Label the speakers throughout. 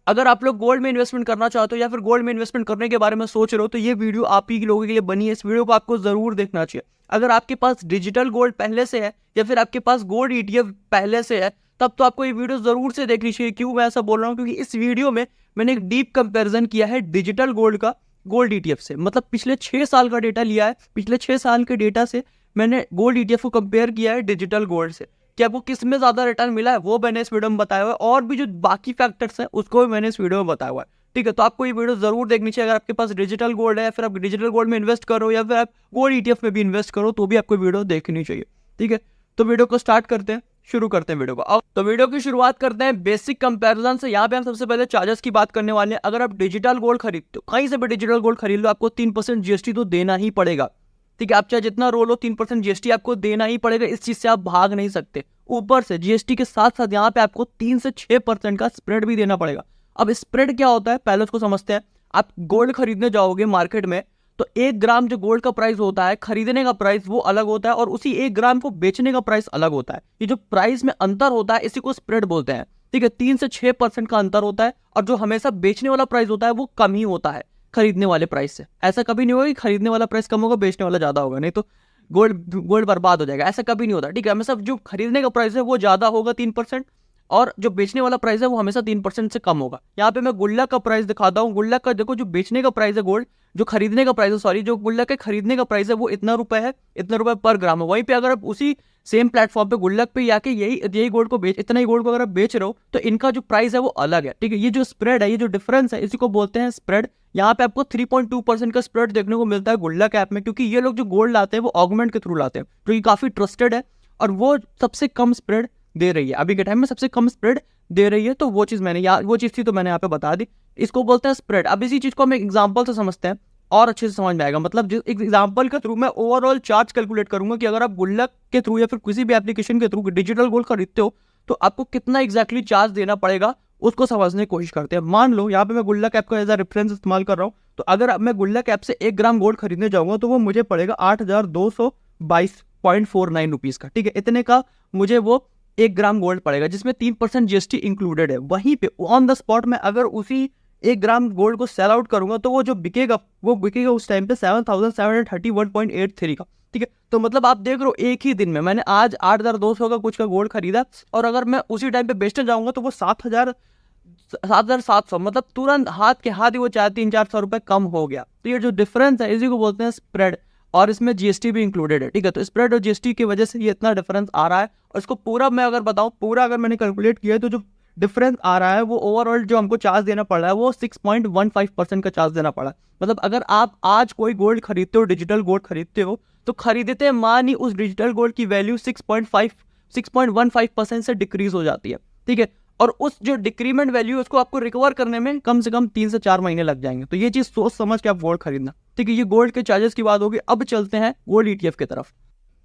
Speaker 1: अगर आप लोग गोल्ड में इन्वेस्टमेंट करना चाहते हो या फिर गोल्ड में इन्वेस्टमेंट करने के बारे में सोच रहे हो तो ये वीडियो आप ही लोगों के लिए बनी है। इस वीडियो को आपको जरूर देखना चाहिए। अगर आपके पास डिजिटल गोल्ड पहले से है या फिर आपके पास गोल्ड ईटीएफ पहले से है तब तो आपको ये वीडियो जरूर से देखनी चाहिए। क्यों मैं ऐसा बोल रहा हूँ? क्योंकि इस वीडियो में मैंने एक डीप कंपेरिजन किया है डिजिटल गोल्ड का गोल्ड ईटीएफ से। मतलब पिछले 6 साल का डेटा लिया है। पिछले 6 साल के डेटा से मैंने गोल्ड ईटीएफ को कंपेयर किया है डिजिटल गोल्ड से कि आपको किस में ज्यादा रिटर्न मिला है वो मैंने इस वीडियो में बताया हुआ है। और भी जो बाकी फैक्टर्स हैं उसको भी मैंने इस वीडियो में बताया हुआ है। ठीक है, तो आपको ये वीडियो जरूर देखनी चाहिए। अगर आपके पास डिजिटल गोल्ड है या फिर आप डिजिटल गोल्ड में इन्वेस्ट करो या फिर आप गोल्ड ईटीएफ में भी इन्वेस्ट करो तो भी आपको वीडियो देखनी चाहिए। ठीक है, तो वीडियो को स्टार्ट करते हैं, शुरू करते हैं वीडियो को। अब तो वीडियो की शुरुआत करते हैं बेसिक कंपैरिजन से। यहाँ पे हम सबसे पहले चार्जेस की बात करने वाले हैं। अगर आप डिजिटल गोल्ड खरीदते हो, कहीं से भी डिजिटल गोल्ड खरीद लो, आपको 3% जीएसटी तो देना ही पड़ेगा। ठीक है, आप चाहे जितना रोल हो 3% जीएसटी आपको देना ही पड़ेगा। इस चीज से आप भाग नहीं सकते। ऊपर से जीएसटी के साथ साथ यहाँ पे आपको 3 से 6% का स्प्रेड भी देना पड़ेगा। अब स्प्रेड क्या होता है पहले उसको समझते हैं। आप गोल्ड खरीदने जाओगे मार्केट में तो 1 ग्राम जो गोल्ड का प्राइस होता है खरीदने का प्राइस वो अलग होता है और उसी 1 ग्राम को बेचने का प्राइस अलग होता है। ये जो प्राइस में अंतर होता है इसी को स्प्रेड बोलते हैं। ठीक है, 3 से 6% का अंतर होता है और जो हमेशा बेचने वाला प्राइस होता है वो कम ही होता है खरीदने वाले प्राइस से। ऐसा कभी नहीं होगा कि खरीदने वाला प्राइस कम होगा बेचने वाला ज्यादा होगा, नहीं तो गोल्ड बर्बाद हो जाएगा। ऐसा कभी नहीं होता। ठीक है, हमेशा जो खरीदने का प्राइस है वो ज्यादा होगा 3% और जो बेचने वाला प्राइस है वो हमेशा 3% से कम होगा। यहाँ पे मैं गुल्लक का प्राइस दिखाता हूँ। गुल्लक का देखो, जो बेचने का प्राइस है गोल्ड, जो खरीदने का प्राइस है, सॉरी, जो गुल्लक के खरीदने का प्राइस है वो इतना रुपए है, इतना रुपए पर ग्राम है। वहीं पे अगर आप उसी सेम प्लेटफॉर्म पे गुल्लक पे आके यही गोल्ड को इतना ही गोल्ड को अगर आप बेच रहे हो तो इनका जो प्राइस है वो अलग है। ठीक है, ये जो स्प्रेड है, ये जो डिफरेंस है, इसी को बोलते हैं स्प्रेड। यहाँ पे आपको 3.2% का स्प्रेड देखने को मिलता है गुल्लक ऐप में, क्योंकि ये लोग जो गोल्ड लाते हैं वो ऑगमेंट के थ्रू लाते हैं, जो कि काफी ट्रस्टेड है और वो सबसे कम स्प्रेड दे रही है। अभी के टाइम में सबसे कम स्प्रेड दे रही है। तो वो चीज वो चीज थी तो मैंने यहाँ पे बता दी। इसको बोलते हैं स्प्रेड। अब इसी चीज को हम एक एग्जांपल से समझते हैं और अच्छे से समझ में आएगा। मतलब जिस एग्जांपल के थ्रू मैं ओवरऑल चार्ज कैलकुलेट करूंगा कि अगर आप गुल्लक के थ्रू या फिर किसी भी एप्लीकेशन के थ्रू डिजिटल गोल्ड खरीदते हो तो आपको कितना एग्जैक्टली चार्ज देना पड़ेगा उसको समझने की कोशिश करते हैं। मान लो यहाँ पे मैं गुल्लक ऐप का एज अ रेफरेंस इस्तेमाल कर रहा हूँ, तो अगर मैं गुल्लक ऐप से 1 ग्राम गोल्ड खरीदने जाऊंगा तो वो मुझे पड़ेगा 8,222.49 रुपीज का। ठीक है, इतने का मुझे वो 1 ग्राम गोल्ड पड़ेगा जिसमें 3% जीएसटी इंक्लूडेड है। वहीं पे ऑन द स्पॉट में अगर उसी 1 ग्राम गोल्ड को सेल आउट करूंगा तो वो जो बिकेगा वो बिकेगा उस टाइम पे 7,731.83 का। ठीक है, तो मतलब आप देख रहे हो एक ही दिन में मैंने आज 8,200 का कुछ का गोल्ड खरीदा और अगर मैं उसी टाइम पे बेचने जाऊंगा तो वो 7,700, मतलब तुरंत हाथ के हाथ ही वो 300-400 रुपए कम हो गया। तो ये जो डिफरेंस है इसी को बोलते हैं स्प्रेड और इसमें जीएसटी भी इंक्लूडेड है। ठीक है, तो स्प्रेड और जीएसटी की वजह से ये इतना डिफरेंस आ रहा है। और इसको पूरा मैं अगर बताऊं, पूरा अगर मैंने कैलकुलेट किया है तो जो डिफरेंस आ रहा है वो ओवरऑल जो हमको चार्ज देना पड़ रहा है वो 6.15% का चार्ज देना पड़ा है। मतलब अगर आप आज कोई गोल्ड खरीदते हो, डिजिटल गोल्ड खरीदते हो, तो खरीदते मान ही उस डिजिटल गोल्ड की वैल्यू 6.15% से डिक्रीज हो जाती है। ठीक है, और उस जो डिक्रीमेंट वैल्यू उसको आपको रिकवर करने में कम से कम 3 से 4 महीने लग जाएंगे। तो ये चीज सोच समझ के आप गोल्ड खरीदना। ठीक है, ये गोल्ड के चार्जेस की बात होगी। अब चलते हैं गोल्ड ईटीएफ की तरफ।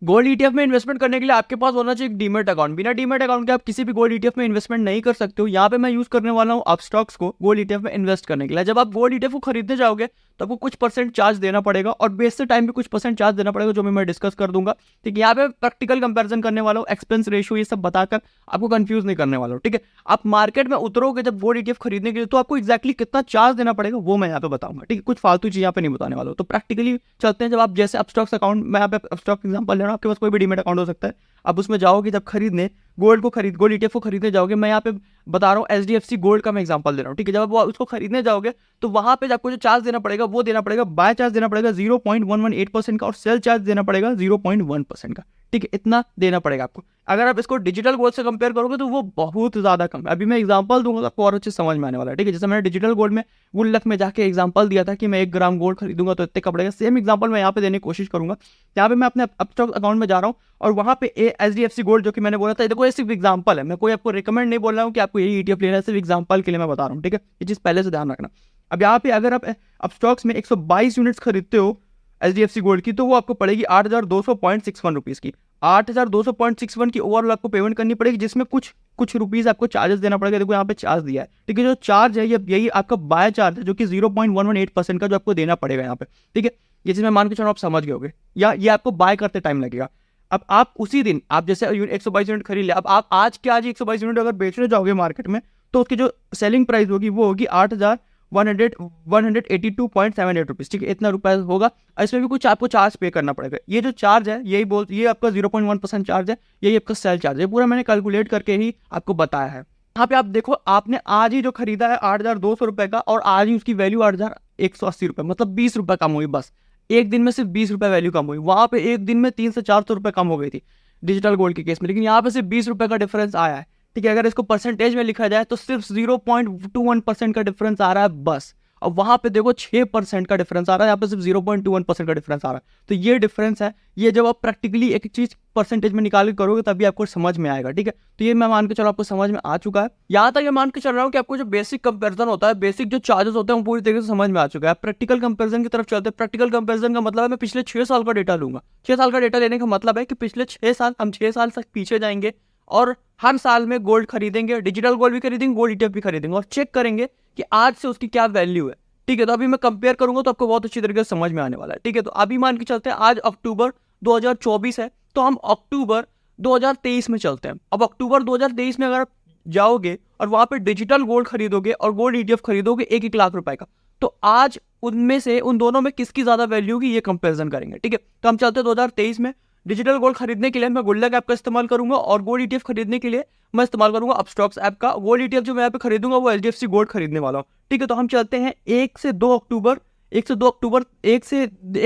Speaker 1: गोल्ड ईटीएफ में इन्वेस्टमेंट करने के लिए आपके पास होना चाहिए एक डीमेट अकाउंट। बिना डीमेट अकाउंट के आप किसी भी गोल्ड ईटीएफ में इन्वेस्टमेंट नहीं कर सकते हो। यहाँ पे मैं यूज करने वाला हूँ अपस्टॉक्स को गोल्ड ईटीएफ में इन्वेस्ट करने के लिए। जब आप गोल्ड ईटीएफ को खरीदने जाओगे तो आपको कुछ परसेंट चार्ज देना पड़ेगा और बेचते टाइम भी कुछ परसेंट चार्ज देना पड़ेगा, जो मैं डिस्कस कर दूंगा। ठीक है, यहाँ पे प्रैक्टिकल कंपेरिजन करने वाला हूँ, एक्सपेंस रेशियो ये सब बताकर आपको कंफ्यूज नहीं करने वाला हूँ। ठीक है, आप मार्केट में उतरोगे जब गोल्ड ईटीएफ खरीदने के लिए तो आपको एक्जैक्टली कितना चार्ज देना पड़ेगा वो मैं यहाँ पे बताऊंगा। ठीक है, कुछ फालतू चीज यहाँ पे नहीं बताने वाला हूँ। तो प्रैक्टिकली चलते हैं। जब आप जैसे अपस्टॉक्स अकाउंट, मैं यहाँ पे अपस्टॉक्स एग्जांपल ले रहा हूँ, आपके पास कोई भी डीमेट अकाउंट हो सकता है, आप उसमें जाओगे जब खरीदने गोल्ड ईटीएफ को खरीदने जाओगे। मैं यहाँ पे बता रहा हूँ एचडीएफसी गोल्ड का मैं एग्जांपल दे रहा हूँ। ठीक है, जब आप उसको खरीदने जाओगे तो वहां पे आपको जो चार्ज देना पड़ेगा वो देना पड़ेगा, बाय चार्ज देना पड़ेगा 0.118% का और सेल चार्ज देना पड़ेगा 0.1% का। ठीक है, इतना देना पड़ेगा आपको। अगर आप इसको डिजिटल गोल्ड से कंपेयर करोगे तो वो बहुत ज्यादा कम है। अभी मैं एग्जांपल दूंगा तो आपको और अच्छे समझ में आने वाला है। ठीक है, जैसे मैंने डिजिटल गोल्ड में गुल्लक में जाके एग्जांपल दिया था कि मैं 1 ग्राम गोल्ड खरीदूंगा तो इतने का पड़ेगा, सेम एग्जांपल मैं यहाँ पे देने की कोशिश करूंगा। यहाँ पे मैं अपने अपस्टॉक्स अकाउंट में जा रहा हूँ और वहाँ पे एचडीएफसी गोल्ड जो कि मैंने बोला था, देखो ये सिर्फ एग्जांपल है, मैं कोई आपको रिकमेंड नहीं बोल रहा हूँ कि आपको यही ईटीएफ लेना है, सिर्फ एग्जांपल के लिए मैं बता रहा हूँ। ठीक है, ये चीज पहले से ध्यान रखना। अब यहाँ पे अगर आप अपस्टॉक्स में 122 यूनिट्स खरीदते हो एचडीएफसी गोल्ड की तो वो आपको पड़ेगी 8,200.61 रुपीज की। 8,200.61 की ओवरऑल आपको पेमेंट करनी पड़ेगी, जिसमें कुछ रुपीज आपको चार्जेस देना पड़ेगा। देखो यहाँ पे चार्ज दिया है। ठीक है, जो चार्ज है यही आपका बाय चार्ज है जो कि 0.118% का जो आपको देना पड़ेगा यहाँ पे। ठीक है, ये चीज मैं मान के चलो आप समझ गए होगे, या ये आपको बाय करते टाइम लगेगा। अब आप उसी दिन आप जैसे 122 यूनिट खरीद लिया, अब आप आज के आज 122 यूनिट अगर बेचने जाओगे मार्केट में तो उसकी जो सेलिंग प्राइस होगी वो होगी 8,182.78 रुपीज़, ठीक है, इतना रुपया होगा। इसमें भी कुछ आपको चार्ज पे करना पड़ेगा। ये जो चार्ज है ये आपका 0.1% चार्ज है, यही आपका सेल चार्ज है। पूरा मैंने कैलकुलेट करके ही आपको बताया है। यहाँ पे आप देखो, आपने आज ही जो खरीदा है 8,200 रुपये का, और आज ही उसकी वैल्यू 8,180 रुपये, मतलब 20 रुपये कम हुई। बस एक दिन में सिर्फ 20 रुपये वैल्यू कम हुई। वहाँ पे एक दिन में 300 से 400 रुपये कम हो गई थी डिजिटल गोल्ड के केस में, लेकिन यहाँ पे सिर्फ 20 रुपये का डिफरेंस आया है, ठीक है। अगर इसको परसेंटेज में लिखा जाए तो सिर्फ 0.21% का डिफरेंस आ रहा है बस। और वहां पे देखो 6% का डिफरेंस आ रहा है, यहाँ पे सिर्फ 0.21% का डिफरेंस आ रहा है। तो ये डिफरेंस है, ये जब आप प्रैक्टिकली एक चीज परसेंटेज में निकाल के करोगे तभी आपको समझ में आएगा, ठीक है। तो ये मैं मान के चलो आपको समझ में आ चुका है। यहाँ तक ये मान के चल रहा हूँ कि आपको जो बेसिक कंपेरिजन होता है, बेसिक जो चार्जेस होते हैं वो पूरी तरीके से समझ में आ चुका है। प्रैक्टिकल कंपेरिजन की तरफ चलते हैं। प्रैक्टिकल कंपेरिजन का मतलब है मैं पिछले 6 साल का डेटा लूंगा। 6 साल का डेटा लेने का मतलब है कि पिछले 6 साल, हम 6 साल तक पीछे जाएंगे और हर साल में गोल्ड खरीदेंगे, डिजिटल गोल्ड भी खरीदेंगे, गोल्ड ETF भी खरीदेंगे, और चेक करेंगे कि आज से उसकी क्या वैल्यू है, ठीक है। तो अभी मैं कंपेयर करूंगा तो आपको बहुत अच्छी तरीके से समझ में आने वाला है, ठीक है। तो अभी मान के चलते हैं आज अक्टूबर 2024 है, तो हम अक्टूबर 2023 में चलते हैं। अब अक्टूबर 2023 में अगर आप जाओगे और वहां पे डिजिटल गोल्ड खरीदोगे और गोल्ड ETF खरीदोगे 1-1 लाख रुपए का, तो आज उनमें से उन दोनों में किसकी ज्यादा वैल्यू होगी ये कंपेरिजन करेंगे, ठीक है। तो हम चलते हैं 2023 में। डिजिटल गोल्ड खरीदने के लिए मैं गुल्लक ऐप का इस्तेमाल करूंगा, और गोल्ड ETF खरीदने के लिए मैं इस्तेमाल करूंगा अपस्टॉक्स ऐप का। गोल्ड ETF जो मैं यहाँ पे खरीदूंगा वो HDFC गोल्ड खरीदने वाला हूँ, ठीक है। तो हम चलते हैं 1 से 2 अक्टूबर 1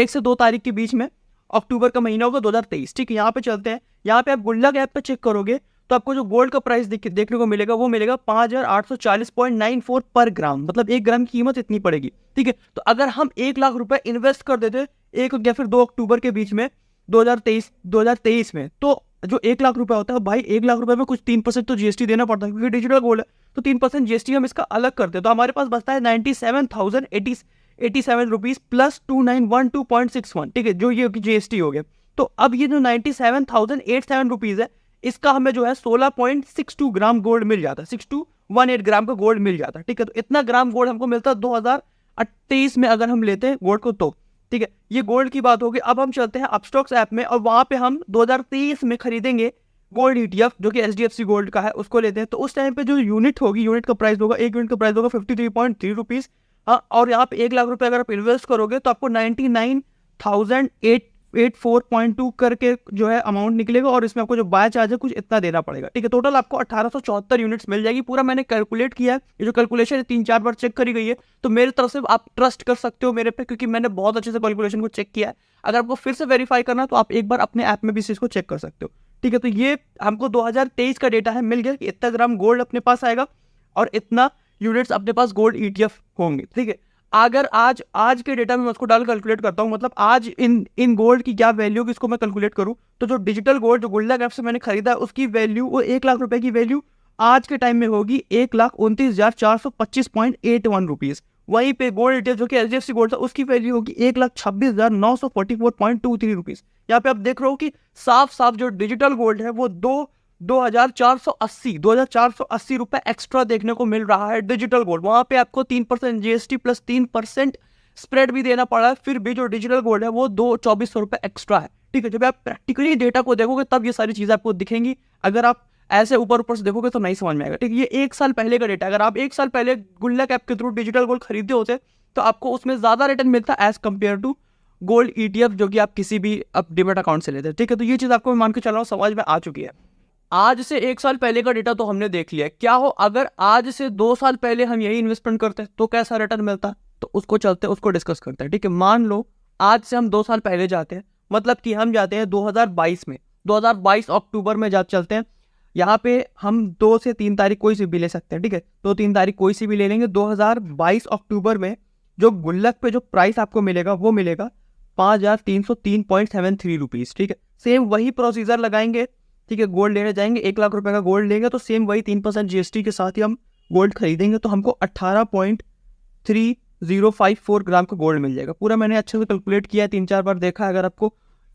Speaker 1: से 2 तारीख के बीच में, अक्टूबर का महीना होगा 2023, ठीक है। यहाँ पे चलते हैं। यहाँ पे आप गुल्लक ऐप पे चेक करोगे तो आपको जो गोल्ड का प्राइस देखने को मिलेगा वो मिलेगा 5,840.94 पर ग्राम, मतलब 1 ग्राम की कीमत इतनी पड़ेगी, ठीक है। तो अगर हम 1 लाख रुपए इन्वेस्ट कर देते 1 या फिर 2 अक्टूबर के बीच में 2023 में, तो जो 1 लाख रुपए होता है भाई, 1 लाख रुपए में कुछ 3% तो GST देना पड़ता है, क्योंकि डिजिटल गोल्ड है, तो 3% GST हम इसका अलग करते हैं। तो हमारे पास बचता है 97,087 रुपीज प्लस 2912.61, ठीक है, जो ये GST हो गया। तो अब ये जो 97,087 रुपीज है, इसका हमें जो है 16.62 ग्राम गोल्ड मिल जाता है, 6218 ग्राम का गोल्ड मिल जाता है, ठीक है। तो इतना ग्राम गोल्ड हमको मिलता है 2028 में अगर हम लेते हैं गोल्ड को, तो ठीक है, ये गोल्ड की बात होगी। अब हम चलते हैं अपस्टॉक्स ऐप में, और वहां पे हम 2023 में खरीदेंगे गोल्ड ETF जो कि HDFC गोल्ड का है, उसको लेते हैं। तो उस टाइम पे जो यूनिट होगी, यूनिट का प्राइस होगा, 1 यूनिट का प्राइस होगा 53.3 रुपीज। हाँ, और यहाँ पे 1 लाख रुपए अगर आप इन्वेस्ट करोगे तो आपको 99,884.2 करके जो है अमाउंट निकलेगा, और इसमें आपको जो बाय चार्ज है कुछ इतना देना पड़ेगा, ठीक है। टोटल आपको 1874 यूनिट्स मिल जाएगी। पूरा मैंने कैलकुलेट किया है, ये जो कैलकुलेशन है 3-4 बार चेक करी गई है, तो मेरी तरफ से आप ट्रस्ट कर सकते हो मेरे पे, क्योंकि मैंने बहुत अच्छे से कैलकुलेशन को चेक किया है। अगर आपको फिर से वेरीफाई करना है तो आप एक बार अपने ऐप में भी इस चीज को चेक कर सकते हो, ठीक है। तो ये हमको 2023 का डेटा है, मिल गया कि इतना ग्राम गोल्ड अपने पास आएगा और इतना यूनिट्स अपने पास गोल्ड ETF होंगे, ठीक है। अगर आज के डेटा में मैं उसको डाल कैलकुलेट करता हूँ, मतलब आज इन गोल्ड की क्या वैल्यू की इसको मैं कैलकुलेट करूँ, तो जो डिजिटल गोल्ड जो गुल्लक ऐप से मैंने खरीदा है उसकी वैल्यू, वो 1 लाख रुपए की वैल्यू आज के टाइम में होगी 1,29,425.81 रुपीज। वहीं पे गोल्ड ETF जो कि HDFC गोल्ड था उसकी वैल्यू होगी 1,26,944.23 रुपीज। यहाँ पे आप देख रहे हो कि साफ साफ जो डिजिटल गोल्ड है वो 2,480 रुपए एक्स्ट्रा देखने को मिल रहा है डिजिटल गोल्ड। वहां पे आपको 3% GST प्लस 3% स्प्रेड भी देना पड़ा है, फिर भी जो डिजिटल गोल्ड है वो 2,2400 रुपए एक्स्ट्रा है, ठीक है। जब आप प्रैक्टिकली डेटा को देखोगे तब ये सारी चीजें आपको दिखेंगी। अगर आप ऐसे ऊपर से देखोगे तो नहीं समझ में आएगा, ठीक है। ये 1 साल पहले का डेटा, अगर आप 1 साल पहले गुल्लक ऐप के थ्रू डिजिटल गोल्ड खरीदे होते तो आपको उसमें ज्यादा रिटर्न मिलता as compare to gold ETF जो कि आप किसी भी डिमेट अकाउंट से लेते हैं, ठीक है। तो ये चीज आपको मैं मान के चल रहा हूँ समझ में आ चुकी है। आज से 1 साल पहले का डेटा तो हमने देख लिया। क्या हो अगर आज से 2 साल पहले हम यही इन्वेस्टमेंट करते तो कैसा रिटर्न मिलता, तो उसको चलते उसको डिस्कस करते हैं, ठीक है। मान लो आज से हम 2 साल पहले जाते हैं, मतलब कि हम जाते हैं 2022 में, 2022 अक्टूबर में चलते हैं। यहाँ पे हम 2 से 3 तारीख कोई सी भी ले सकते हैं, ठीक है। 2-3 तारीख कोई सी भी ले लेंगे। 2022 अक्टूबर में जो गुल्लक पे जो प्राइस आपको मिलेगा वो मिलेगा 5,303.73 रुपीज, ठीक है। सेम वही प्रोसीजर लगाएंगे, ठीक है। गोल्ड लेने जाएंगे, 1 लाख रुपए का गोल्ड लेंगे तो सेम वही 3% GST के साथ ही हम गोल्ड खरीदेंगे, तो हमको 18.3054 ग्राम का गोल्ड मिल जाएगा। पूरा मैंने अच्छे से कैलकुलेट किया है, 3-4 बार देखा है। अगर आपको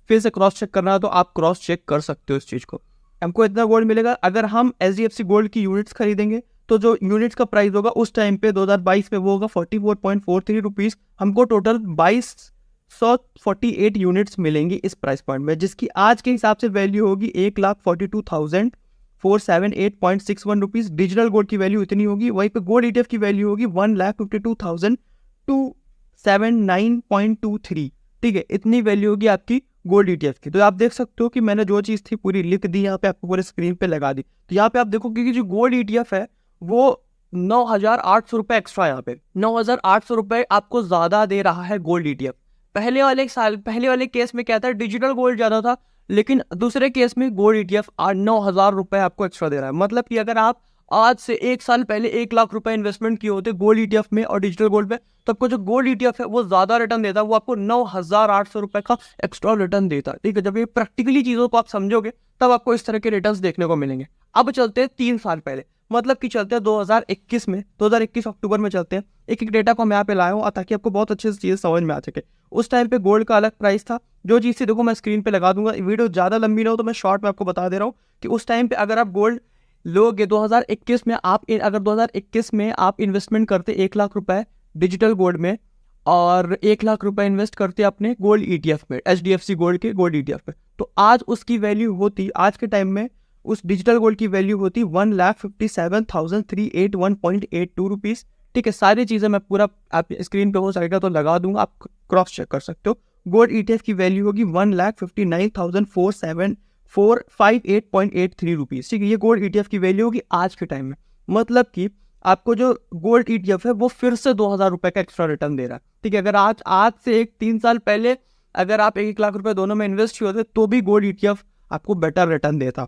Speaker 1: फिर से क्रॉस चेक करना है तो आप क्रॉस चेक कर सकते हो इस चीज को। हमको इतना गोल्ड मिलेगा। अगर हम HDFC गोल्ड की यूनिट्स खरीदेंगे तो जो यूनिट्स का प्राइस होगा उस टाइम पे 2022 में वो होगा 44.43 रुपीज। हमको टोटल 2248 यूनिट्स मिलेंगी इस प्राइस पॉइंट में, जिसकी आज के हिसाब से वैल्यू होगी 1,42,000 478.61 रुपीज़ डिजिटल गोल्ड की वैल्यू इतनी होगी। वहीं पे गोल्ड ETF की वैल्यू होगी 1,52,279.23। ठीक है, इतनी वैल्यू होगी आपकी गोल्ड ETF की। तो आप देख सकते हो कि मैंने जो चीज़ थी पूरी लिख दी, यहाँ पे आपको पूरे स्क्रीन पे लगा दी। तो यहाँ पे आप देखो कि जो गोल्ड ETF है वो 9,800 रुपये एक्स्ट्रा, यहाँ पे 9,800 रुपये आपको ज़्यादा दे रहा है गोल्ड ETF। पहले वाले केस में क्या था, डिजिटल गोल्ड ज़्यादा था, लेकिन दूसरे केस में गोल्ड ETF 9,000 रुपये आपको एक्स्ट्रा दे रहा है। मतलब कि अगर आप आज से 1 साल पहले 1 लाख रुपए इन्वेस्टमेंट किए होते गोल्ड ETF में और डिजिटल गोल्ड पे, तो आपको जो गोल्ड ETF है वो ज्यादा रिटर्न देता है, वो आपको 9,800 रुपए का एक्स्ट्रा रिटर्न देता है। ठीक है, जब ये प्रैक्टिकली चीजों को आप समझोगे तब आपको इस तरह के रिटर्न देखने को मिलेंगे। अब चलते हैं 3 साल पहले, मतलब कि चलते हैं 2021 में, 2021 अक्टूबर में चलते हैं। एक डेटा को मैं यहाँ पे लाया हूँ ताकि आपको बहुत अच्छे से चीज़ समझ में आ सके। उस टाइम पे गोल्ड का अलग प्राइस था। जो चीज़ से देखो मैं स्क्रीन पे लगा दूंगा, वीडियो ज़्यादा लंबी ना हो तो मैं शॉर्ट में आपको बता दे रहा हूँ कि उस टाइम पे अगर आप गोल्ड लोगे 2021 में, अगर 2021 में आप इन्वेस्टमेंट करते 1 लाख रुपए डिजिटल गोल्ड में और 1 लाख रुपए इन्वेस्ट करते अपने गोल्ड ETF में, HDFC गोल्ड के गोल्ड ETF पे, तो आज उसकी वैल्यू होती, आज के टाइम में उस डिजिटल गोल्ड की वैल्यू होती 1,57,381.82 रुपीज़। ठीक है, सारी चीज़ें मैं पूरा आप स्क्रीन पे हो सकेगा तो लगा दूंगा, आप क्रॉस चेक कर सकते हो। गोल्ड ETF की वैल्यू होगी 1,59,458.83 रुपीज़। ठीक है, ये गोल्ड ETF की वैल्यू होगी आज के टाइम में। मतलब कि आपको जो गोल्ड ETF है वो फिर से 2,000 रुपये का एक्स्ट्रा रिटर्न दे रहा है। ठीक है, अगर आज से 3 साल पहले अगर आप 1 लाख रुपए दोनों में इन्वेस्ट किए होते तो भी गोल्ड ETF आपको बेटर रिटर्न देता।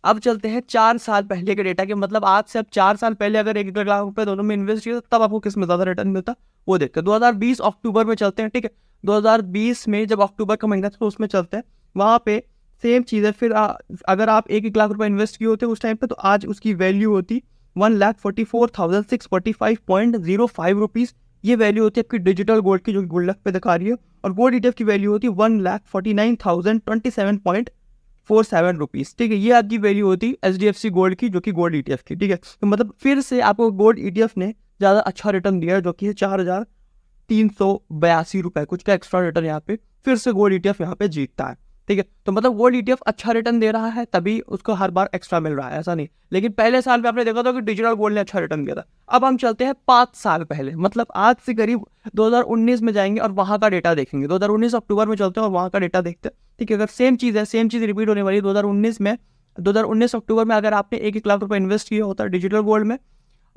Speaker 1: अब चलते हैं 4 साल पहले के डेटा के, मतलब आज से अब 4 साल पहले अगर 1 लाख रुपए दोनों में इन्वेस्ट किया तब आपको किस में ज़्यादा रिटर्न मिलता वो देखते हैं। 2020 अक्टूबर में चलते हैं। ठीक है, 2020 में जब अक्टूबर का महीना था तो उसमें चलते हैं। वहाँ पे सेम चीज़ है। फिर अगर आप 1 लाख रुपए इन्वेस्ट किए होते उस टाइम पे, तो आज उसकी वैल्यू होती 1,44,645.05 रुपीज़। ये वैल्यू होती है आपकी डिजिटल गोल्ड की, जो गुल्लक पे दिखा रही है। और गोल्ड ETF की वैल्यू होती है 1,49,027.47 रुपीज़। ठीक है, ये आपकी वैल्यू होती है HDFC गोल्ड की, जो कि गोल्ड ETF की। ठीक है, तो मतलब फिर से आपको गोल्ड ETF ने ज़्यादा अच्छा रिटर्न दिया है, जो कि है 4,382 रुपये कुछ का एक्स्ट्रा रिटर्न यहाँ पे फिर से गोल्ड ETF यहाँ पे जीतता है। ठीक है, तो मतलब गोल्ड ETF अच्छा रिटर्न दे रहा है तभी उसको हर बार एक्स्ट्रा मिल रहा है, ऐसा नहीं। लेकिन पहले साल में आपने देखा था कि डिजिटल गोल्ड ने अच्छा रिटर्न दिया था। अब हम चलते हैं 5 साल पहले, मतलब आज से करीब 2019 में जाएंगे और वहाँ का डेटा देखेंगे। 2019 अक्टूबर में चलते हैं और वहाँ का डेटा देखते हैं। ठीक है, अगर सेम चीज़ है, सेम चीज़ रिपीट होने वाली है 2019 अक्टूबर में। अगर आपने 1 लाख रुपये इन्वेस्ट किया होता डिजिटल गोल्ड में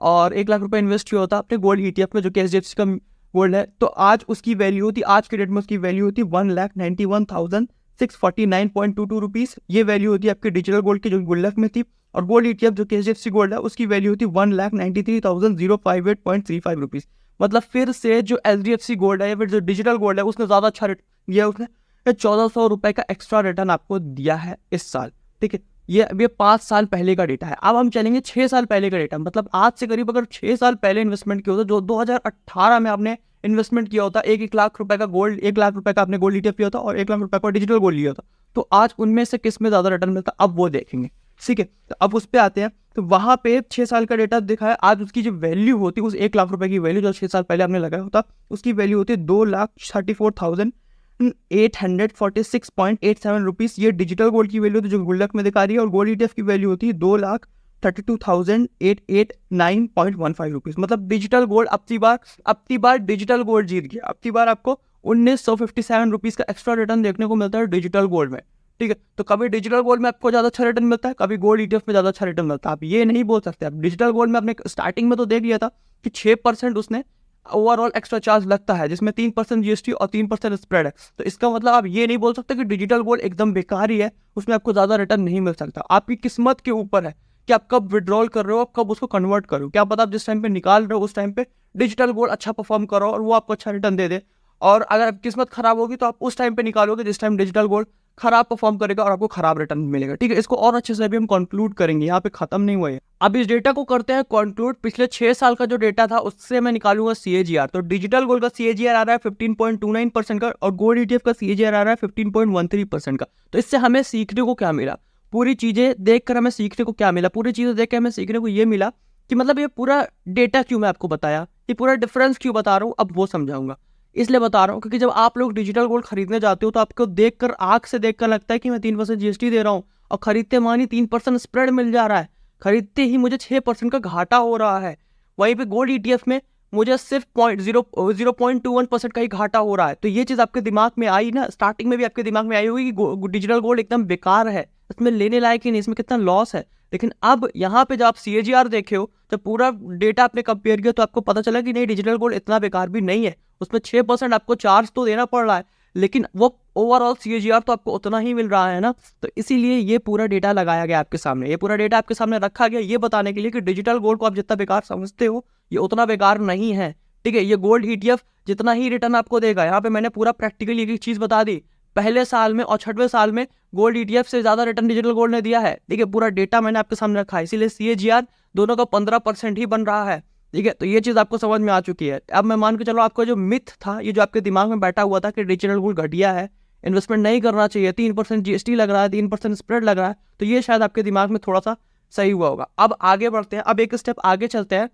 Speaker 1: और 1 लाख रुपये इन्वेस्ट किया होता अपने गोल्ड ETF में, जो कि HDFC का गोल्ड है, तो आज उसकी वैल्यू होती, आज के डेट में उसकी वैल्यू होती 1,91,649.22 रुपीज़। ये वैल्यू होती है आपके डिजिटल गोल्ड की, जो गुल्लक में थी। और गोल्ड ETF जो कि HDFC गोल्ड है उसकी वैल्यू होती 1,93,058.35 रुपीज़। मतलब फिर से जो HDFC गोल्ड है या फिर जो डिजिटल गोल्ड है उसने ज़्यादा अच्छा दिया, उसने 1,400 रुपये का एक्स्ट्रा रिटर्न आपको दिया है इस साल। ठीक है, ये 5 साल पहले का डेटा है। अब हम चलेंगे 6 साल पहले का डेटा, मतलब आज से करीब अगर 6 साल पहले इन्वेस्टमेंट किया होता, जो 2018 में आपने इन्वेस्टमेंट किया होता, 1 लाख रुपए का गोल्ड, 1 लाख रुपए का आपने गोल्ड ETF लिया था और 1 लाख रुपए का डिजिटल गोल्ड लिया था, तो आज उनमें से किस में ज़्यादा रिटर्न मिलता अब वो देखेंगे। ठीक है, तो अब उस पर आते हैं। तो वहाँ पे 6 साल का डेटा दिखा है। आज उसकी जो वैल्यू होती है, उस 1 लाख रुपए की वैल्यू जो 6 साल पहले आपने लगाया होता, उसकी वैल्यू होती है 2,34,846.87 रुपीज़। ये डिजिटल गोल्ड की वैल्यू होती है जो गुल्लक में दिखा रही है। और गोल्ड ETF की वैल्यू होती है 2,32,889.15 रुपीज़। मतलब डिजिटल गोल्ड अब की बार डिजिटल गोल्ड जीत गया। अब की बार आपको 1,957 रुपीज़ का एक्स्ट्रा रिटर्न देखने को मिलता है डिजिटल गोल्ड में। ठीक है, तो कभी डिजिटल गोल्ड में आपको ज़्यादा अच्छा रिटर्न मिलता है, कभी गोल्ड ETF में ज़्यादा अच्छा रिटर्न मिलता है। आप ये नहीं बोल सकते। आप डिजिटल गोल्ड में आपने स्टार्टिंग में तो देख लिया था कि 6% उसने ओवरऑल एक्स्ट्रा चार्ज लगता है, जिसमें 3% GST और 3% स्प्रेड है। तो इसका मतलब आप ये नहीं बोल सकते कि डिजिटल गोल्ड एकदम बेकार ही है, उसमें आपको ज़्यादा रिटर्न नहीं मिल सकता। आपकी किस्मत के ऊपर है कि आप कब विड्रॉल कर रहे हो, आप कब उसको कन्वर्ट करो। क्या पता आप जिस टाइम पे निकाल रहे हो उस टाइम पे डिजिटल गोल्ड अच्छा परफॉर्म करो और वो आपको अच्छा रिटर्न दे दे। और अगर आप किस्मत खराब होगी तो आप उस टाइम पे निकालोगे जिस टाइम डिजिटल गोल्ड खराब परफॉर्म करेगा और आपको खराब रिटर्न मिलेगा। ठीक है, इसको और अच्छे से अभी हम कंक्लूड करेंगे, यहाँ पे खत्म नहीं हुआ है। अब इस डेटा को करते हैं कंक्लूड। पिछले 6 साल का जो डेटा था उससे मैं निकालूंगा CAGR। तो डिजिटल गोल्ड का CAGR आ रहा है 15.29% का और गोल्ड ETF का CAGR आ रहा है 15.13% का। तो इससे हमें सीखने को क्या मिला, पूरी चीजें देखकर हमें सीखने को क्या मिला, पूरी चीजें देख कर हमें सीखने को ये मिला कि मतलब ये पूरा डेटा क्यों मैं आपको बताया, ये पूरा डिफरेंस क्यों बता रहा हूँ, अब वो समझाऊंगा। इसलिए बता रहा हूँ क्योंकि जब आप लोग डिजिटल गोल्ड खरीदने जाते हो तो आपको देखकर, आंख से देखकर लगता है कि मैं 3% GST दे रहा हूँ और खरीदते मानी 3% स्प्रेड मिल जा रहा है, खरीदते ही मुझे 6% का घाटा हो रहा है। वहीं पे गोल्ड ईटीएफ में मुझे सिर्फ 0.21% का ही घाटा हो रहा है। तो ये चीज़ आपके दिमाग में आई ना, स्टार्टिंग में भी आपके दिमाग में आई होगी कि डिजिटल गोल्ड एकदम बेकार है, इसमें लेने लायक ही नहीं, इसमें कितना लॉस है। लेकिन अब यहाँ पे जब आप CAGR देखे हो, जब पूरा डेटा आपने कंपेयर किया, तो आपको पता चला कि नहीं, डिजिटल गोल्ड इतना बेकार भी नहीं है। उसमें 6% आपको चार्ज तो देना पड़ रहा है, लेकिन वो ओवरऑल CAGR तो आपको उतना ही मिल रहा है ना। तो इसीलिए ये पूरा डेटा लगाया गया आपके सामने, ये पूरा डेटा आपके सामने रखा गया ये बताने के लिए कि डिजिटल गोल्ड को आप जितना बेकार समझते हो, ये उतना बेकार नहीं है। ठीक है, ये गोल्ड ETF जितना ही रिटर्न आपको देगा, यहाँ पे मैंने पूरा प्रैक्टिकली एक चीज़ बता दी, पहले साल में और 6वें साल में गोल्ड ETF से ज़्यादा रिटर्न डिजिटल गोल्ड ने दिया है। ठीक है, पूरा डेटा मैंने आपके सामने रखा है, इसीलिए CAGR दोनों का 15% ही बन रहा है। ठीक है, तो ये चीज़ आपको समझ में आ चुकी है। अब मैं मान के चलो, आपको जो मिथ था, ये जो आपके दिमाग में बैठा हुआ था कि डिजिटल गोल्ड घटिया है, इन्वेस्टमेंट नहीं करना चाहिए, 3% GST लग रहा है, 3% स्प्रेड लग रहा है, तो ये शायद आपके दिमाग में थोड़ा सा सही हुआ होगा। अब आगे बढ़ते हैं, अब एक स्टेप आगे चलते हैं।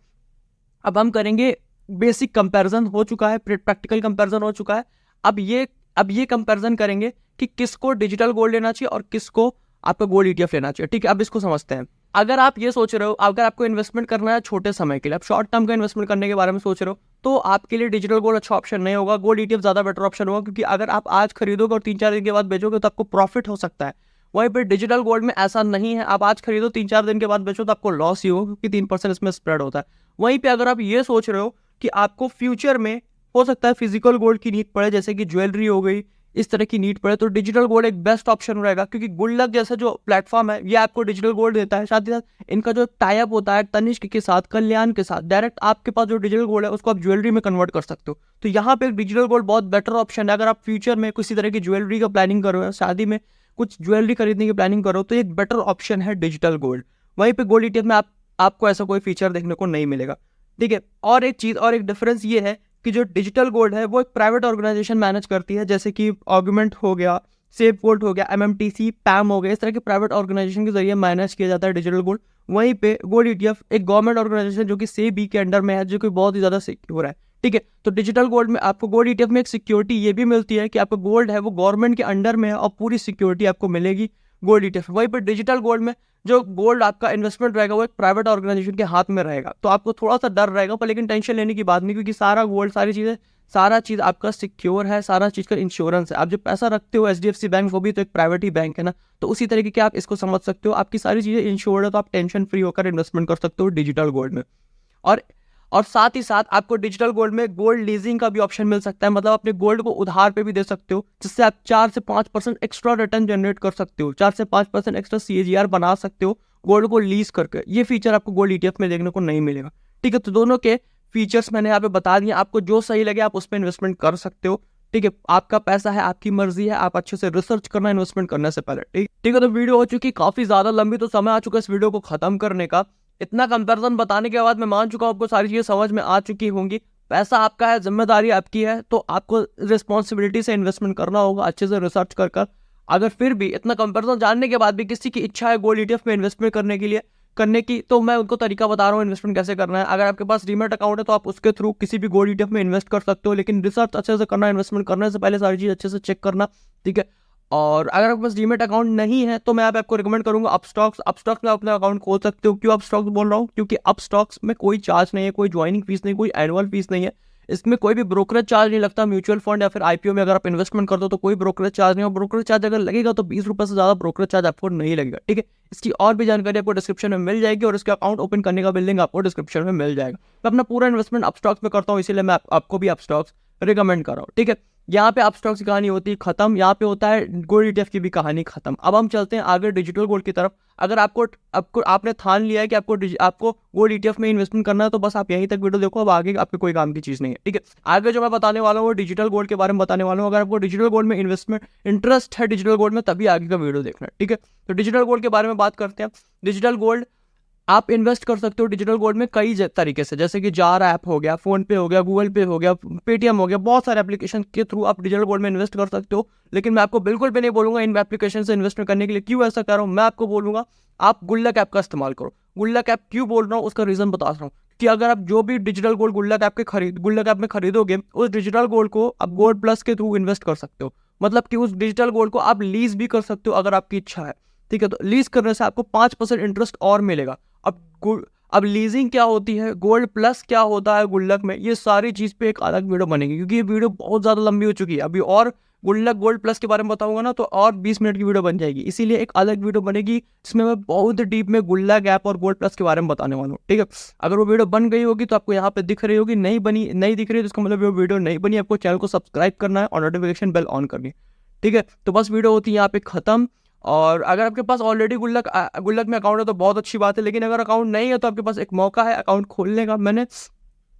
Speaker 1: अब हम करेंगे बेसिक कंपैरिजन हो चुका है, प्रैक्टिकल कंपैरिजन हो चुका है। अब ये कंपैरिजन करेंगे कि किसको डिजिटल गोल्ड लेना चाहिए और किसको आपका गोल्ड ETF लेना चाहिए। ठीक है, अब इसको समझते हैं। अगर आप ये सोच रहे हो, अगर आपको इन्वेस्टमेंट करना है छोटे समय के लिए, आप शॉर्ट टर्म का इन्वेस्टमेंट करने के बारे में सोच रहे हो, तो आपके लिए डिजिटल गोल्ड अच्छा ऑप्शन नहीं होगा, गोल्ड ETF ज़्यादा बेटर ऑप्शन होगा, क्योंकि अगर आप आज खरीदोगे और 3-4 दिन के बाद बेचोगे तो आपको प्रॉफिट हो सकता है। वहीं पर डिजिटल गोल्ड में ऐसा नहीं है, आप आज खरीदो 3-4 दिन के बाद बेचो तो आपको लॉस ही होगा, क्योंकि 3% इसमें स्प्रेड होता है। वहीं पर अगर आप ये सोच रहे हो कि आपको फ्यूचर में हो सकता है फिजिकल गोल्ड की नीड पड़े, जैसे कि ज्वेलरी हो गई, इस तरह की नीड पड़े, तो डिजिटल गोल्ड एक बेस्ट ऑप्शन रहेगा, क्योंकि गुल्लक जैसा जो प्लेटफॉर्म है ये आपको डिजिटल गोल्ड देता है। साथ ही साथ इनका जो टाई अप होता है तनिष्क के साथ, कल्याण के साथ, डायरेक्ट आपके पास जो डिजिटल गोल्ड है उसको आप ज्वेलरी में कन्वर्ट कर सकते हो। तो यहाँ पे डिजिटल गोल्ड बहुत बेटर ऑप्शन है। अगर आप फ्यूचर में किसी तरह की ज्वेलरी का प्लानिंग करो या शादी में कुछ ज्वेलरी खरीदने की प्लानिंग करो, तो एक बेटर ऑप्शन है डिजिटल गोल्ड। वहीं पे गोल्ड ETF में आपको ऐसा कोई फीचर देखने को नहीं मिलेगा। ठीक है, और एक चीज़ और एक डिफरेंस ये है कि जो डिजिटल गोल्ड है वो एक प्राइवेट ऑर्गेनाइजेशन मैनेज करती है, जैसे कि ऑगमेंट हो गया, सेफ गोल्ड हो गया, MMTC, PAM हो गया, इस तरह के प्राइवेट ऑर्गेनाइजेशन के जरिए मैनेज किया जाता है डिजिटल गोल्ड। वहीं पे गोल्ड ETF एक गवर्नमेंट ऑर्गेनाइजेशन जो कि SEBI के अंडर में है, जो कि बहुत ही ज़्यादा सिक्योर है। ठीक है, तो डिजिटल गोल्ड में आपको गोल्ड ETF में एक सिक्योरिटी ये भी मिलती है कि आपका गोल्ड है वो गवर्नमेंट के अंडर में है और पूरी सिक्योरिटी आपको मिलेगी गोल्ड ETF। वहीं पर डिजिटल गोल्ड में जो गोल्ड आपका इन्वेस्टमेंट रहेगा वो एक प्राइवेट ऑर्गेनाइजेशन के हाथ में रहेगा, तो आपको थोड़ा सा डर रहेगा, पर लेकिन टेंशन लेने की बात नहीं, क्योंकि सारा गोल्ड, सारा चीज़ आपका सिक्योर है, सारा चीज़ का इंश्योरेंस है। आप जो पैसा रखते हो HDFC बैंक, वो भी तो एक प्राइवेट ही बैंक है ना, तो उसी तरीके के आप इसको समझ सकते हो, आपकी सारी चीज़ें इंश्योर्ड है, तो आप टेंशन फ्री होकर इन्वेस्टमेंट कर सकते हो डिजिटल गोल्ड में। और साथ ही साथ आपको डिजिटल गोल्ड में गोल्ड लीजिंग का भी ऑप्शन मिल सकता है, मतलब अपने गोल्ड को उधार पे भी दे सकते हो, जिससे आप 4 से 5% एक्स्ट्रा रिटर्न जनरेट कर सकते हो, 4 से 5% एक्स्ट्रा CAGR बना सकते हो गोल्ड को लीज करके। ये फीचर आपको गोल्ड ETF में देखने को नहीं मिलेगा। ठीक है, तो दोनों के फीचर्स मैंने यहाँ पे बता दिए, आपको जो सही लगे आप उस पर इन्वेस्टमेंट कर सकते हो। ठीक है, आपका पैसा है, आपकी मर्जी है, आप अच्छे से रिसर्च करना इन्वेस्टमेंट करने से पहले। ठीक है, तो वीडियो हो चुकी काफ़ी ज़्यादा लंबी, तो समय आ चुका है इस वीडियो को ख़त्म करने का। इतना कंपैरिजन बताने के बाद मैं मान चुका हूँ आपको सारी चीज़ें समझ में आ चुकी होंगी। पैसा आपका है, जिम्मेदारी आपकी है, तो आपको रिस्पॉन्सिबिलिटी से इन्वेस्टमेंट करना होगा, अच्छे से रिसर्च कर। अगर फिर भी इतना कंपैरिजन जानने के बाद भी किसी की इच्छा है गोल्ड ETF में इन्वेस्टमेंट करने की, तो मैं उनको तरीका बता रहा हूँ इन्वेस्टमेंट कैसे करना है। अगर आपके पास डीमैट अकाउंट है तो आप उसके थ्रू किसी भी गोल्ड ETF में इन्वेस्ट कर सकते हो, लेकिन रिसर्च अच्छे से करना, इन्वेस्टमेंट करने से पहले सारी चीज़ अच्छे से चेक करना। ठीक है, और अगर आपके पास डीमैट अकाउंट नहीं है तो मैं आपको रिकमेंड करूंगा अपस्टॉक्स में अपना अकाउंट खोल सकते हो। क्यों अपस्टॉक्स बोल रहा हूँ? क्योंकि अपस्टॉक्स में कोई चार्ज नहीं है, कोई ज्वाइनिंग फीस नहीं, कोई एनुअल फीस नहीं है, इसमें कोई भी ब्रोकरेज चार्ज नहीं लगता। म्यूचुअल फंड या फिर IPO में अगर आप इन्वेस्टमेंट करते हो तो कोई ब्रोकरेज चार्ज नहीं, और ब्रोकरेज चार्ज अगर लगेगा तो 20 रुपये से ज़्यादा ब्रोकरेज चार्ज आपको नहीं लगेगा। ठीक है, इसकी और भी जानकारी आपको डिस्क्रिप्शन में मिल जाएगी, और इसका अकाउंट ओपन करने का भी लिंक आपको डिस्क्रिप्शन में मिल जाएगा। मैं अपना पूरा इन्वेस्टमेंट अपस्टॉक्स में करता हूँ, इसीलिए मैं आपको भी अपस्टॉक्स रिकमेंड कर रहा हूँ। ठीक है, यहाँ पे अपस्टॉक्स की कहानी होती है खत्म, यहाँ पे होता है गोल्ड ETF की भी कहानी खत्म। अब हम चलते हैं आगे डिजिटल गोल्ड की तरफ। अगर आपने ठान लिया है कि आपको गोल्ड ETF में इन्वेस्टमेंट करना है, तो बस आप यहीं तक वीडियो देखो, अब आगे आपके कोई काम की चीज़ नहीं है। ठीक है, आगे जो मैं बताने वाला हूँ वो डिजिटल गोल्ड के बारे में बताने वाला हूँ। अगर आपको डिजिटल गोल्ड में इन्वेस्टमेंट इंटरेस्ट है डिजिटल गोल्ड में, तभी आगे का वीडियो देखना है। ठीक है, तो डिजिटल गोल्ड के बारे में बात करते हैं। डिजिटल गोल्ड आप इन्वेस्ट कर सकते हो डिजिटल गोल्ड में कई तरीके से, जैसे कि जार ऐप हो गया, फोन पे हो गया, गूगल पे हो गया, पेटीएम हो गया, बहुत सारे एप्लीकेशन के थ्रू आप डिजिटल गोल्ड में इन्वेस्ट कर सकते हो। लेकिन मैं आपको बिल्कुल भी नहीं बोलूंगा इन एप्लीकेशन से इन्वेस्ट करने के लिए। क्यों ऐसा कर रहा हूँ? मैं आपको बोलूंगा आप गुल्लक ऐप का इस्तेमाल करो। गुल्लक ऐप क्यों बोल रहा हूँ उसका रीजन बता रहा हूँ कि अगर आप जो भी डिजिटल गोल्ड गुल्लक ऐप में खरीदोगे, उस डिजिटल गोल्ड को आप गोल्ड प्लस के थ्रू इन्वेस्ट कर सकते हो। मतलब कि उस डिजिटल गोल्ड को आप लीज भी कर सकते हो अगर आपकी इच्छा है। ठीक है। तो लीज करने से आपको 5% इंटरेस्ट और मिलेगा। अब लीजिंग क्या होती है, गोल्ड प्लस क्या होता है गुल्लक में, ये सारी चीज़ पे एक अलग वीडियो बनेगी, क्योंकि ये वीडियो बहुत ज़्यादा लंबी हो चुकी है। अभी और गुल्लक गोल्ड प्लस के बारे में बताऊंगा ना तो और 20 मिनट की वीडियो बन जाएगी, इसीलिए एक अलग वीडियो बनेगी जिसमें मैं बहुत डीप में गुल्लक ऐप और गोल्ड प्लस के बारे में बताने वाला हूँ, ठीक है। अगर वो वीडियो बन गई होगी तो आपको यहाँ पे दिख रही होगी, नहीं दिख रही है तो इसका मतलब वो वीडियो नहीं बनी। आपको चैनल को सब्सक्राइब करना है और नोटिफिकेशन बेल ऑन करनी है, ठीक है। तो बस वीडियो होती है यहाँ पे खत्म। और अगर आपके पास ऑलरेडी गुल्लक में अकाउंट है तो बहुत अच्छी बात है, लेकिन अगर अकाउंट नहीं है तो आपके पास एक मौका है अकाउंट खोलने का। मैंने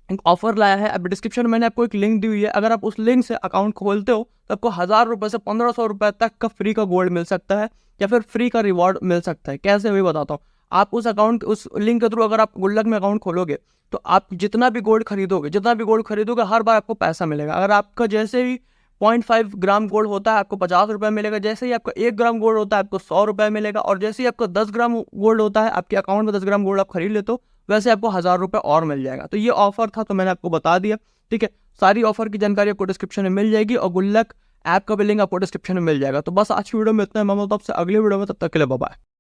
Speaker 1: एक ऑफर लाया है, अब डिस्क्रिप्शन में मैंने आपको एक लिंक दी हुई है। अगर आप उस लिंक से अकाउंट खोलते हो तो आपको 1000 रुपये से 1500 रुपये तक का फ्री का गोल्ड मिल सकता है, या फिर फ्री का रिवॉर्ड मिल सकता है। कैसे वही बताता हूँ। आप उस लिंक के थ्रू अगर आप गुल्लक में अकाउंट खोलोगे तो आप जितना भी गोल्ड खरीदोगे हर बार आपको पैसा मिलेगा। अगर आपका जैसे ही 0.5 ग्राम गोल्ड होता है आपको 50 रुपये मिलेगा, जैसे ही आपका 1 ग्राम गोल्ड होता है आपको 100 रुपये मिलेगा, और जैसे ही आपका 10 ग्राम गोल्ड होता है, आपके अकाउंट में 10 ग्राम गोल्ड आप खरीद लेते हो, वैसे आपको 1000 रुपये और मिल जाएगा। तो ये ऑफर था तो मैंने आपको बता दिया, ठीक है। सारी ऑफर की जानकारी आपको डिस्क्रिप्शन में मिल जाएगी, और गुल्लक ऐप का भी लिंक आपको डिस्क्रिप्शन में मिल जाएगा। तो बस आज की वीडियो में इतना है, मैं मिलता हूं आपसे अगली वीडियो में, तब तक के लिए बाय बाय।